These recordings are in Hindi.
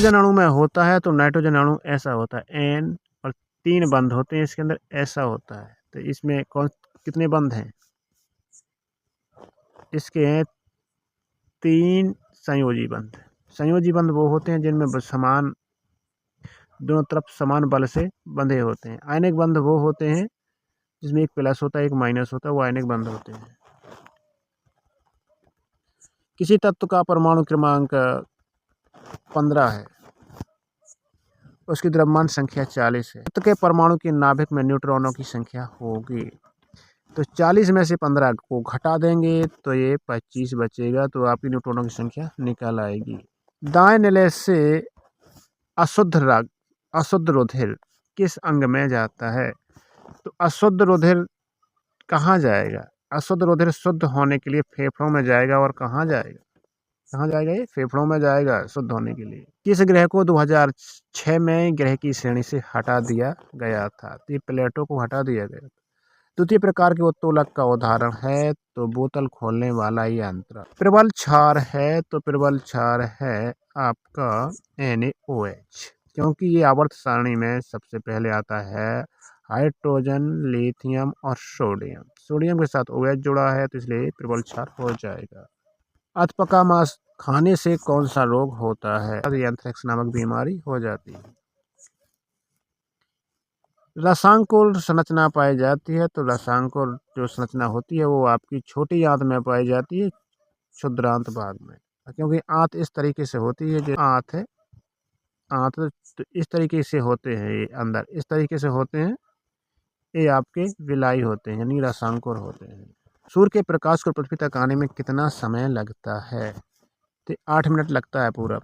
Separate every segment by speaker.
Speaker 1: नाइट्रोजन अणु में होता है तो नाइट्रोजन अणु ऐसा होता है N और 3 बंध होते हैं इसके अंदर, ऐसा होता है। तो इसमें कितने बंध हैं? इसके हैं 3 संयोजी बंध। संयोजी बंध वो होते हैं जिनमें समान, दोनों तरफ समान बल से बंधे होते हैं। आयनिक बंध वो होते हैं जिसमें एक प्लस होता है एक माइनस होता है, वो आयनिक बंध होते हैं। किसी तत्व का परमाणु क्रमांक 15 है, उसकी द्रव्यमान संख्या 40 है, तत्व के परमाणु के नाभिक में न्यूट्रॉनों की संख्या होगी। तो 40 में से 15 को घटा देंगे तो ये 25 बचेगा, तो आपकी न्यूट्रॉनों की संख्या निकल आएगी। दाएं निले से अशुद्ध रुधिर किस अंग में जाता है? तो अशुद्ध रुधिर कहाँ जाएगा? अशुद्ध रुधिर शुद्ध होने के लिए फेफड़ों में जाएगा। और कहाँ जाएगा? कहाँ जाएगा? ये फेफड़ों में जाएगा शुद्ध होने के लिए। किस ग्रह को 2006 में ग्रह की श्रेणी से हटा दिया गया था? तो ये प्लेटो को हटा दिया गया। द्वितीय प्रकार के उत्तोलक का उदाहरण है तो बोतल खोलने वाला यंत्र। प्रबल क्षार है तो प्रबल क्षार है आपका NaOH, क्योंकि ये आवर्त सारणी में सबसे पहले आता है हाइड्रोजन, लिथियम और सोडियम। सोडियम के साथ OH जुड़ा है तो इसलिए प्रबल क्षार हो जाएगा। अधपका मांस खाने से कौन सा रोग होता है? एंथ्रेक्स नामक बीमारी हो जाती है। रसांकुर संरचना पाई जाती है तो रसांकुर जो संरचना होती है वो आपकी छोटी आंत में पाई जाती है, क्षुद्रांत भाग में, क्योंकि आंत इस तरीके से होती है। जो आंत है, आंत तो इस तरीके से होते हैं, ये अंदर इस तरीके से होते हैं, ये आपके विलाई होते हैं, यानी रसांकुर होते हैं। सूर्य के प्रकाश को पृथ्वी तक आने में कितना समय लगता है? तो 8 मिनट लगता है पूरा।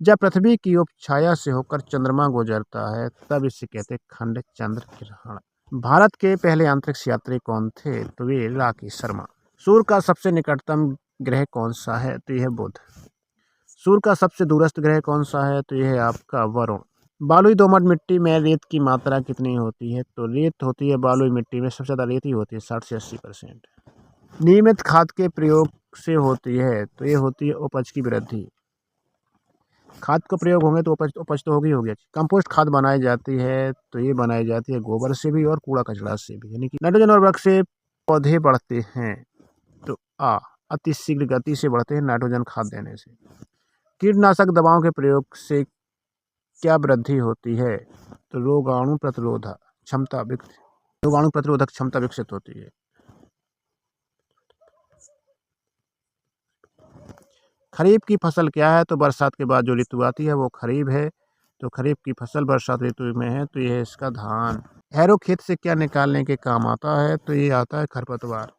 Speaker 1: जब पृथ्वी की उपछाया से होकर चंद्रमा गुजरता है तब इसे कहते हैं खंड चंद्र ग्रहण। भारत के पहले अंतरिक्ष यात्री कौन थे? तो वे राकेश शर्मा। सूर्य का सबसे निकटतम ग्रह कौन सा है? तो यह बुध। सूर्य का सबसे दूरस्थ ग्रह कौन सा है? तो यह है आपका वरुण। बालुई दोमट मिट्टी में रेत की मात्रा कितनी होती है? तो रेत होती है बालुई मिट्टी में सबसे ज़्यादा रेत ही होती है, 60 से 80%। नियमित खाद के प्रयोग से होती है तो ये होती है उपज की वृद्धि। खाद का प्रयोग होंगे तो उपज तो होगी। कंपोस्ट खाद बनाई जाती है तो ये बनाई जाती है गोबर से भी और कूड़ा कचरा से भी, यानी कि नाइट्रोजन उर्वरक से पौधे बढ़ते हैं तो अति शीघ्र गति से बढ़ते हैं नाइट्रोजन खाद देने से। कीटनाशक दवाओं के प्रयोग से क्या वृद्धि होती है? तो रोगाणु प्रतिरोधक क्षमता विकसित होती है। खरीफ की फसल क्या है? तो बरसात के बाद जो ऋतु आती है वो खरीफ है। तो खरीफ की फसल बरसात ऋतु में है तो ये है इसका धान। हैरो खेत से क्या निकालने के काम आता है? तो ये आता है खरपतवार।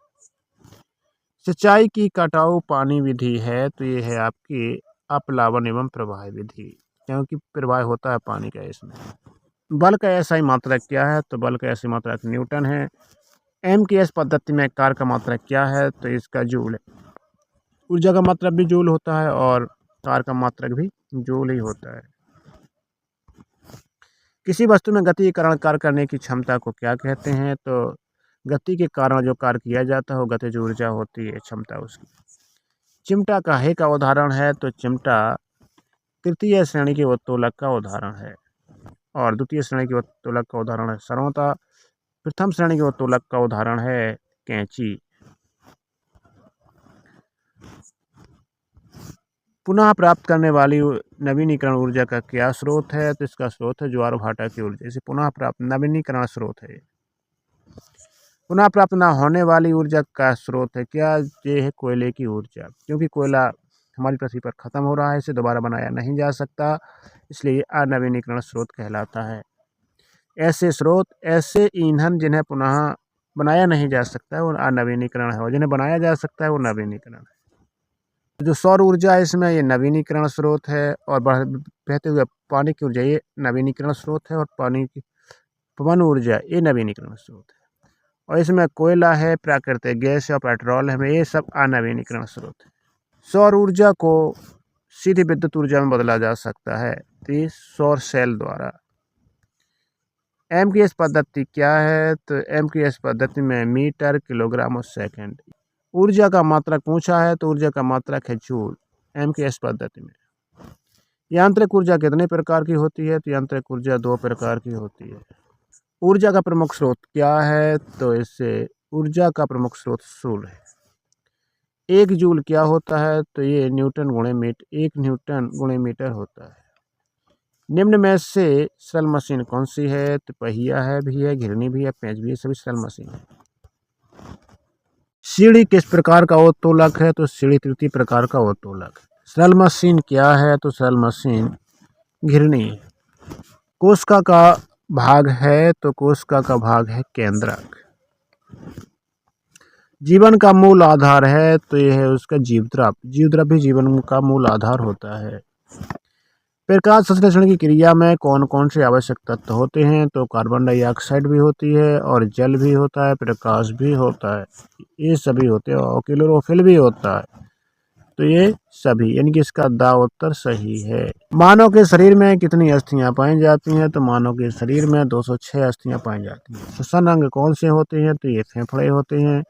Speaker 1: सिंचाई की कटाऊ पानी विधि है तो ये है आपकी अपलावन एवं प्रवाह विधि, क्योंकि प्रवाह होता है पानी का इसमें। बल का SI मात्रक क्या है? तो बल का SI मात्रक न्यूटन है। MKS पद्धति में कार्य का मात्रक क्या है? तो इसका जूल है। ऊर्जा का मात्रक भी जूल होता है और कार्य का मात्रक भी जूल ही होता है। किसी वस्तु में गति के कारण कार्य करने की क्षमता को क्या कहते हैं? तो गति के कारण जो कार्य किया जाता है वो गतिज ऊर्जा होती है, क्षमता उसकी। चिमटा काहे का उदाहरण है? तो चिमटा तृतीय श्रेणी के उत्तोलक का उदाहरण है और द्वितीय श्रेणी के उत्तोलक का उदाहरण है सर्वता। प्रथम श्रेणी के उत्तोलक का उदाहरण है कैंची। पुनः प्राप्त करने वाली नवीनीकरण ऊर्जा का क्या स्रोत है? तो इसका स्रोत है ज्वार भाटा की ऊर्जा। इसे पुनः प्राप्त नवीनीकरण स्रोत है। पुनः प्राप्त न होने वाली ऊर्जा का स्रोत है क्या? ये है कोयले की ऊर्जा, क्योंकि कोयला हमारी पृथ्वी पर खत्म हो रहा है, इसे दोबारा बनाया नहीं जा सकता, इसलिए अनवीनीकरण स्रोत कहलाता है। ऐसे स्रोत, ऐसे ईंधन जिन्हें पुनः बनाया नहीं जा सकता है वो अनवीनीकरण है, और जिन्हें बनाया जा सकता है वो नवीनीकरण है। जो सौर ऊर्जा है इसमें ये नवीनीकरण स्रोत है, और बहते हुए पानी की ऊर्जा ये नवीनीकरण स्रोत है, और पानी की पवन ऊर्जा ये नवीनीकरण स्रोत है। और इसमें कोयला है, प्राकृतिक गैस है और पेट्रोल है, ये सब अनवीनीकरण स्रोत है। सौर ऊर्जा को सीधी विद्युत ऊर्जा में बदला जा सकता है तो ये सौर सेल द्वारा। MKS पद्धति क्या है? तो MKS पद्धति में मीटर, किलोग्राम और सेकंड। ऊर्जा का मात्रक पूछा है तो ऊर्जा का मात्रक है जूल MKS पद्धति में। यांत्रिक ऊर्जा कितने प्रकार की होती है? तो यांत्रिक ऊर्जा 2 प्रकार की होती है। ऊर्जा का प्रमुख स्रोत क्या है? तो इससे ऊर्जा का प्रमुख स्रोत सूर्य है। 1 जूल क्या होता है? तो ये 1 न्यूटन गुणे मीटर होता है। निम्न में से सरल मशीन कौन सी है? तो पहिया है भी है, घिरनी भी है, पेंच भी है, सभी सरल मशीन है। सीढ़ी किस प्रकार का उत्तोलक है? तो सीढ़ी तृतीय प्रकार का उत्तोलक है। सरल मशीन क्या है? तो सरल मशीन घिरनी है। कोशिका का भाग है? तो कोशिका का भाग है केंद्रक। जीवन का मूल आधार है? तो यह है उसका जीवद्रव। जीवद्रव भी जीवन का मूल आधार होता है। प्रकाश संश्लेषण की क्रिया में कौन कौन से आवश्यक तत्व होते हैं? तो कार्बन डाइऑक्साइड भी होती है और जल भी होता है, प्रकाश भी होता है, ये सभी होते हैं, और क्लोरोफिल भी होता है। तो ये सभी, यानी कि इसका दा उत्तर सही है। मानव के शरीर में कितनी अस्थियां पाई जाती हैं? तो मानव के शरीर में 206 अस्थियां पाई जाती हैं। श्वसन अंग कौन से होते हैं? तो ये फेफड़े होते हैं।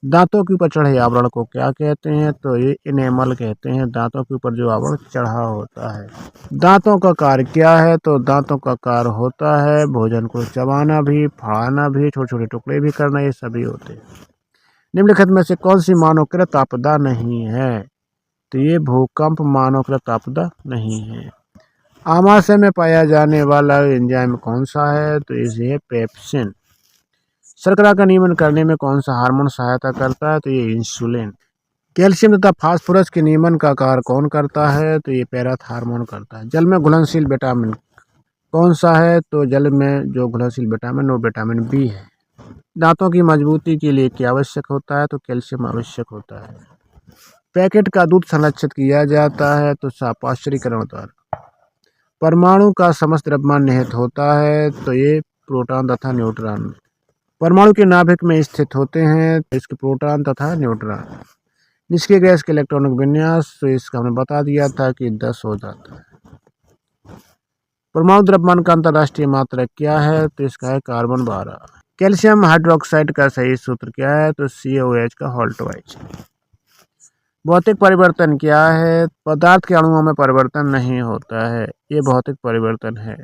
Speaker 1: दांतों के ऊपर चढ़े आवरण को क्या कहते हैं? तो ये इनेमल कहते हैं। दांतों के ऊपर जो आवरण चढ़ा होता है। दांतों का कार्य क्या है? तो दांतों का कार्य होता है भोजन को चबाना भी, फाड़ना भी, छोटे छोटे टुकड़े भी करना, ये सभी होते हैं। निम्नलिखित में से कौन सी मानवकृत आपदा नहीं है? तो ये भूकंप मानवकृत आपदा नहीं है। आमाशय में पाया जाने वाला एंजाइम कौन सा है? तो इसे है पेप्सिन। शर्करा का नियमन करने में कौन सा हार्मोन सहायता करता है? तो ये इंसुलिन। कैल्शियम तथा फास्फोरस के नियमन का कार्य कौन करता है? तो ये पैराथार्मोन करता है। जल में घुलनशील विटामिन कौन सा है? तो जल में जो घुलनशील विटामिन वो विटामिन बी है। दांतों की मजबूती के लिए क्या आवश्यक होता है? तो कैल्शियम आवश्यक होता है। पैकेट का दूध संरक्षित किया जाता है तो पाश्चरीकरण द्वारा। परमाणु का समस्त द्रव्यमान निहित होता है तो ये प्रोटॉन तथा न्यूट्रॉन। परमाणु के नाभिक में स्थित होते हैं तो इसके प्रोटॉन तथा न्यूट्रॉन। निष्क्रिय गैस के इलेक्ट्रॉनिक विन्यास, तो इसका हमने बता दिया था कि 10 हो जाता है। परमाणु द्रव्यमान का अंतरराष्ट्रीय मात्रक क्या है? तो इसका है कार्बन 12। कैल्शियम हाइड्रोक्साइड का सही सूत्र क्या है? तो CaOH का होल ट्वाइस। भौतिक परिवर्तन क्या है? पदार्थ के अणुओं में परिवर्तन नहीं होता है, ये भौतिक परिवर्तन है।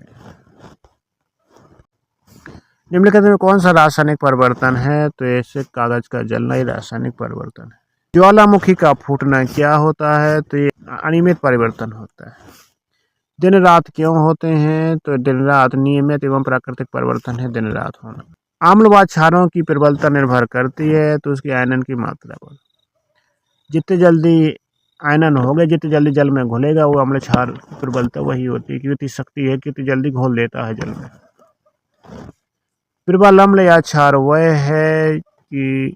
Speaker 1: निम्नलिखित में कौन सा रासायनिक परिवर्तन है? तो ऐसे कागज का जलना ही रासायनिक परिवर्तन है। ज्वालामुखी का फूटना क्या होता है? तो ये अनियमित परिवर्तन होता है। दिन रात क्यों होते हैं? तो दिन रात नियमित एवं प्राकृतिक परिवर्तन है दिन रात होना। आम्ल व क्षारों की प्रबलता निर्भर करती है तो उसकी आयनन की मात्रा पर। जितने जल्दी आयनन होगा, जितनी जल्दी जल में घुलेगा, वो अम्ल क्षार प्रबलता वही होती है, कितनी शक्ति है, कितनी जल्दी घोल देता है जल में। प्रबल अम्ल या क्षार वह है कि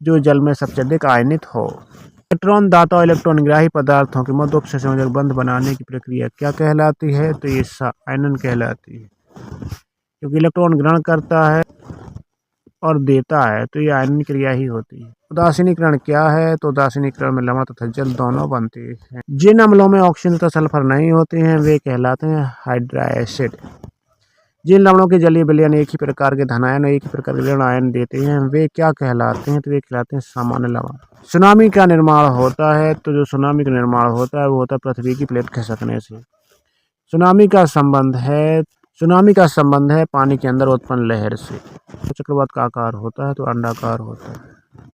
Speaker 1: जो जल में सबसे अधिक आयनित हो। इलेक्ट्रॉन दाता और इलेक्ट्रॉन ग्राही पदार्थों के मध्य उपसे संयोजक बंध बनाने की प्रक्रिया क्या कहलाती है? तो ये आयनन कहलाती है, क्योंकि इलेक्ट्रॉन ग्रहण करता है और देता है तो ये आयनन क्रिया ही होती है। उदासीनीकरण क्या है? तो उदासीनीकरण में लवण तथा जल दोनों बनते हैं। जिन अम्लों में ऑक्सीजन तथा सल्फर नहीं होते हैं वे कहलाते हैं हाइड्राएसिड। जिन लवणों के जलीय विलयन एक ही प्रकार के धनायन और एक ही प्रकार के ऋण आयन देते हैं वे क्या कहलाते हैं? तो वे कहलाते हैं सामान्य लवण। सुनामी का निर्माण होता है तो जो सुनामी का निर्माण होता है वो होता है पृथ्वी की प्लेट खिसकने से। सुनामी का संबंध है पानी के अंदर उत्पन्न लहर से। चक्रवात का आकार होता है तो अंडाकार होता है।